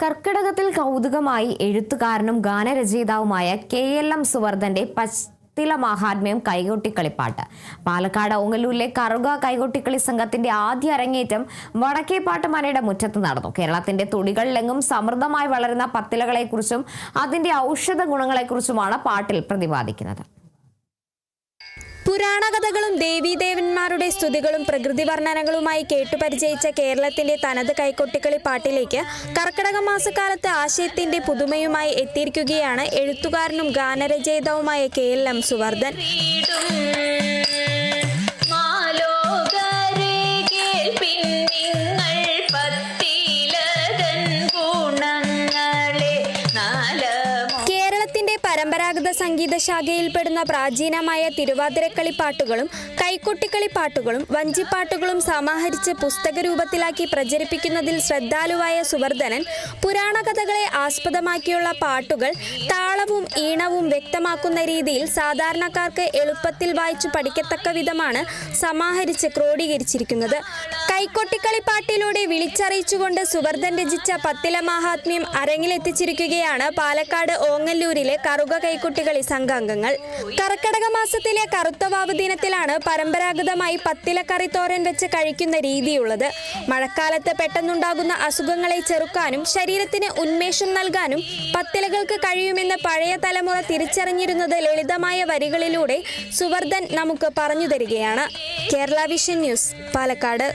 കർക്കിടകത്തിൽ കൗതുകമായി എഴുത്തുകാരനും ഗാനരചയിതാവുമായ KLM സുവർദ്ധന്റെ പത്തില മഹാത്മ്യം കൈകൊട്ടിക്കളിപ്പാട്ട്. പാലക്കാട് ഓങ്ങല്ലൂരിലെ കറുക കൈകൊട്ടിക്കളി സംഘത്തിന്റെ ആദ്യ അരങ്ങേറ്റം വടക്കേപ്പാട്ട് മനയുടെ മുറ്റത്ത് നടന്നു. കേരളത്തിന്റെ തൊടികളിലെങ്ങും സമൃദ്ധമായി വളരുന്ന പത്തിലകളെക്കുറിച്ചും അതിന്റെ ഔഷധ ഗുണങ്ങളെക്കുറിച്ചുമാണ് പാട്ടിൽ പ്രതിപാദിക്കുന്നത്. പുരാണകഥകളും ദേവീദേവന്മാരുടെ സ്തുതികളും പ്രകൃതി വർണ്ണനകളുമായി കേട്ടുപരിചയിച്ച കേരളത്തിന്റെ തനത് കൈകൊട്ടിക്കളി പാട്ടിലേക്ക് കർക്കിടക മാസക്കാലത്ത് ആശയത്തിന്റെ പുതുമയുമായി എത്തിയിരിക്കുകയാണ് എഴുത്തുകാരനും ഗാനരചയിതാവുമായ KLM സുവർദ്ധൻ. പരമ്പരാഗത സംഗീത ശാഖയിൽപ്പെടുന്ന പ്രാചീനമായ തിരുവാതിരക്കളിപ്പാട്ടുകളും കൈകൊട്ടിക്കളിപ്പാട്ടുകളും വഞ്ചിപ്പാട്ടുകളും സമാഹരിച്ച് പുസ്തക രൂപത്തിലാക്കി പ്രചരിപ്പിക്കുന്നതിൽ ശ്രദ്ധാലുവായ സുവർദ്ധനൻ പുരാണകഥകളെ ആസ്പദമാക്കിയുള്ള പാട്ടുകൾ താളവും ഈണവും വ്യക്തമാക്കുന്ന രീതിയിൽ സാധാരണക്കാർക്ക് എളുപ്പത്തിൽ വായിച്ചു പഠിക്കത്തക്ക വിധമാണ് സമാഹരിച്ച് ക്രോഡീകരിച്ചിരിക്കുന്നത്. കൈകൊട്ടിക്കളിപ്പാട്ടിലൂടെ വിളിച്ചറിയിച്ചുകൊണ്ട് സുവർദ്ധൻ രചിച്ച പത്തില മഹാത്മ്യം അരങ്ങിലെത്തിച്ചിരിക്കുകയാണ് പാലക്കാട് ഓങ്ങല്ലൂരിലെ കറുക കൈകൊട്ടിക്കളി സംഘാംഗങ്ങൾ. കർക്കിടക മാസത്തിലെ കറുത്തവാവ് ദിനത്തിലാണ് പരമ്പരാഗതമായി പത്തിലക്കറി തോരൻ വെച്ച് കഴിക്കുന്ന രീതിയുള്ളത്. മഴക്കാലത്ത് പെട്ടെന്നുണ്ടാകുന്ന അസുഖങ്ങളെ ചെറുക്കാനും ശരീരത്തിന് ഉന്മേഷം നൽകാനും പത്തിലകൾക്ക് കഴിയുമെന്ന് പഴയ തലമുറ തിരിച്ചറിഞ്ഞിരുന്നത് ലളിതമായ വരികളിലൂടെ സുവർദ്ധൻ നമുക്ക് പറഞ്ഞു തരികയാണ്. Kerala vision news, Palakkad.